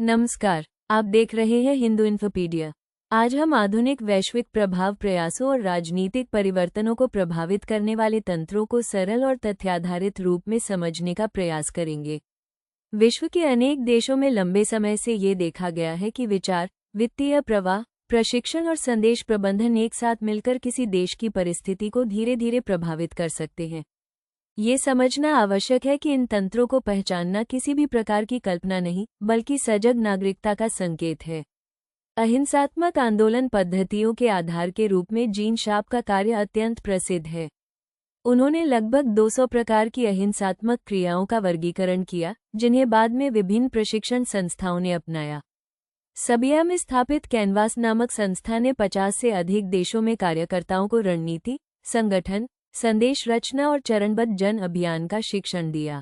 नमस्कार, आप देख रहे हैं हिंदू इन्फोपीडिया। आज हम आधुनिक वैश्विक प्रभाव प्रयासों और राजनीतिक परिवर्तनों को प्रभावित करने वाले तंत्रों को सरल और तथ्याधारित रूप में समझने का प्रयास करेंगे। विश्व के अनेक देशों में लंबे समय से ये देखा गया है कि विचार, वित्तीय प्रवाह, प्रशिक्षण और संदेश प्रबंधन एक साथ मिलकर किसी देश की परिस्थिति को धीरे धीरे प्रभावित कर सकते हैं। ये समझना आवश्यक है कि इन तंत्रों को पहचानना किसी भी प्रकार की कल्पना नहीं, बल्कि सजग नागरिकता का संकेत है। अहिंसात्मक आंदोलन पद्धतियों के आधार के रूप में जीन शार्प का कार्य अत्यंत प्रसिद्ध है। उन्होंने लगभग 200 प्रकार की अहिंसात्मक क्रियाओं का वर्गीकरण किया, जिन्हें बाद में विभिन्न प्रशिक्षण संस्थाओं ने अपनाया। सबिया में स्थापित कैनवास नामक संस्था ने 50 से अधिक देशों में कार्यकर्ताओं को रणनीति, संगठन, संदेश रचना और चरणबद्ध जन अभियान का शिक्षण दिया।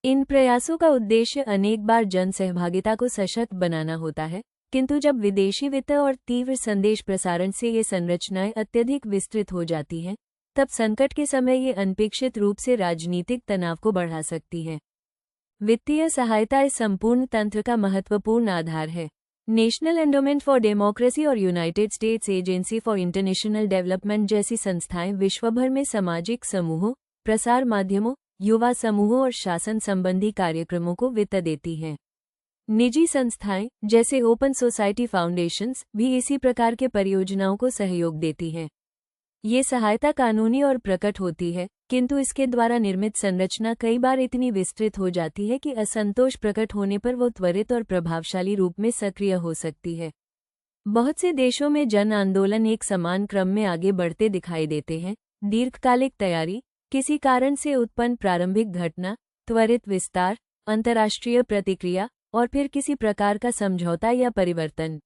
इन प्रयासों का उद्देश्य अनेक बार जन सहभागिता को सशक्त बनाना होता है, किंतु जब विदेशी वित्त और तीव्र संदेश प्रसारण से ये संरचनाएं अत्यधिक विस्तृत हो जाती हैं, तब संकट के समय ये अनपेक्षित रूप से राजनीतिक तनाव को बढ़ा सकती है। वित्तीय सहायता इस संपूर्ण तंत्र का महत्वपूर्ण आधार है। नेशनल एंडोमेंट फॉर डेमोक्रेसी और United states agency for international development जैसी संस्थाएं विश्वभर में सामाजिक समूहों, प्रसार माध्यमों, युवा समूहों और शासन संबंधी कार्यक्रमों को वित्त देती हैं। निजी संस्थाएं, जैसे ओपन सोसाइटी फाउंडेशंस, भी इसी प्रकार के परियोजनाओं को सहयोग देती हैं। ये सहायता कानूनी और प्रकट होती है, किंतु इसके द्वारा निर्मित संरचना कई बार इतनी विस्तृत हो जाती है कि असंतोष प्रकट होने पर वो त्वरित और प्रभावशाली रूप में सक्रिय हो सकती है। बहुत से देशों में जन आंदोलन एक समान क्रम में आगे बढ़ते दिखाई देते हैं। दीर्घकालिक तैयारी, किसी कारण से उत्पन्न प्रारंभिक घटना, त्वरित विस्तार, अंतर्राष्ट्रीय प्रतिक्रिया और फिर किसी प्रकार का समझौता या परिवर्तन।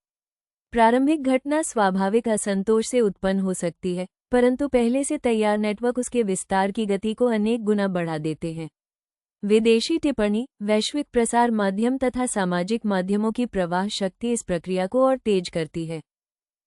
प्रारंभिक घटना स्वाभाविक असंतोष से उत्पन्न हो सकती है, परंतु पहले से तैयार नेटवर्क उसके विस्तार की गति को अनेक गुना बढ़ा देते हैं। विदेशी टिप्पणी, वैश्विक प्रसार माध्यम तथा सामाजिक माध्यमों की प्रवाह शक्ति इस प्रक्रिया को और तेज करती है।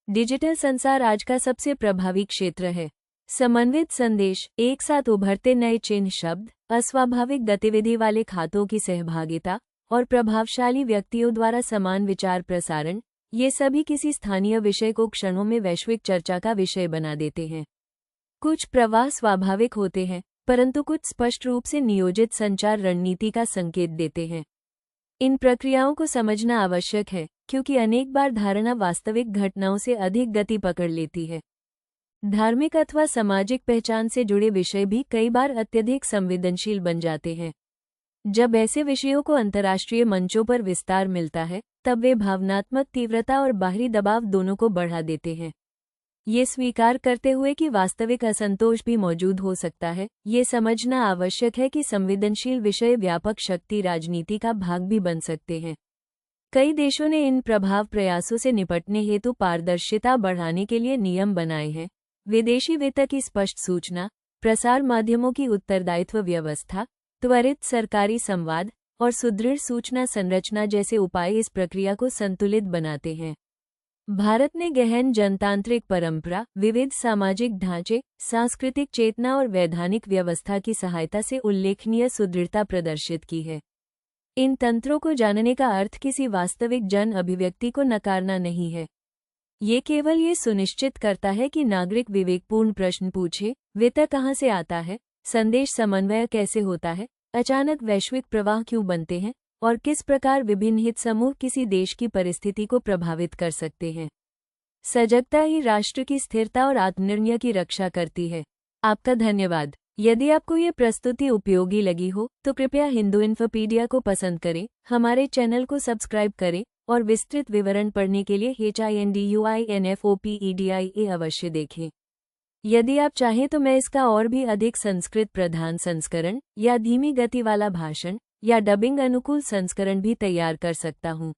डिजिटल संसार आज का सबसे प्रभावी क्षेत्र है। समन्वित संदेश, एक साथ उभरते नए चिन्ह शब्द, अस्वाभाविक गतिविधि वाले खातों की सहभागिता और प्रभावशाली व्यक्तियों द्वारा समान विचार प्रसारण, ये सभी किसी स्थानीय विषय को क्षणों में वैश्विक चर्चा का विषय बना देते हैं। कुछ प्रवाह स्वाभाविक होते हैं, परंतु कुछ स्पष्ट रूप से नियोजित संचार रणनीति का संकेत देते हैं। इन प्रक्रियाओं को समझना आवश्यक है, क्योंकि अनेक बार धारणा वास्तविक घटनाओं से अधिक गति पकड़ लेती है। धार्मिक अथवा सामाजिक पहचान से जुड़े विषय भी कई बार अत्यधिक संवेदनशील बन जाते हैं। जब ऐसे विषयों को अंतर्राष्ट्रीय मंचों पर विस्तार मिलता है, तब वे भावनात्मक तीव्रता और बाहरी दबाव दोनों को बढ़ा देते हैं। ये स्वीकार करते हुए कि वास्तविक असंतोष भी मौजूद हो सकता है, ये समझना आवश्यक है कि संवेदनशील विषय व्यापक शक्ति राजनीति का भाग भी बन सकते हैं। कई देशों ने इन प्रभाव प्रयासों से निपटने हेतु पारदर्शिता बढ़ाने के लिए नियम बनाए हैं। विदेशी वित्त की स्पष्ट सूचना, प्रसार माध्यमों की उत्तरदायित्व व्यवस्था, त्वरित सरकारी संवाद और सुदृढ़ सूचना संरचना जैसे उपाय इस प्रक्रिया को संतुलित बनाते हैं। भारत ने गहन जनतांत्रिक परंपरा, विविध सामाजिक ढांचे, सांस्कृतिक चेतना और वैधानिक व्यवस्था की सहायता से उल्लेखनीय सुदृढ़ता प्रदर्शित की है। इन तंत्रों को जानने का अर्थ किसी वास्तविक जन अभिव्यक्ति को नकारना नहीं है। ये केवल ये सुनिश्चित करता है कि नागरिक विवेकपूर्ण प्रश्न पूछे, वित्त कहाँ से आता है, संदेश समन्वय कैसे होता है, अचानक वैश्विक प्रवाह क्यों बनते हैं और किस प्रकार विभिन्न हित समूह किसी देश की परिस्थिति को प्रभावित कर सकते हैं। सजगता ही राष्ट्र की स्थिरता और आत्मनिर्णय की रक्षा करती है। आपका धन्यवाद। यदि आपको ये प्रस्तुति उपयोगी लगी हो, तो कृपया हिंदू इन्फोपीडिया को पसंद करें, हमारे चैनल को सब्सक्राइब करें और विस्तृत विवरण पढ़ने के लिए HINDUINFOPEDIA अवश्य देखें। यदि आप चाहें तो मैं इसका और भी अधिक संस्कृत प्रधान संस्करण या धीमी गति वाला भाषण या डबिंग अनुकूल संस्करण भी तैयार कर सकता हूँ।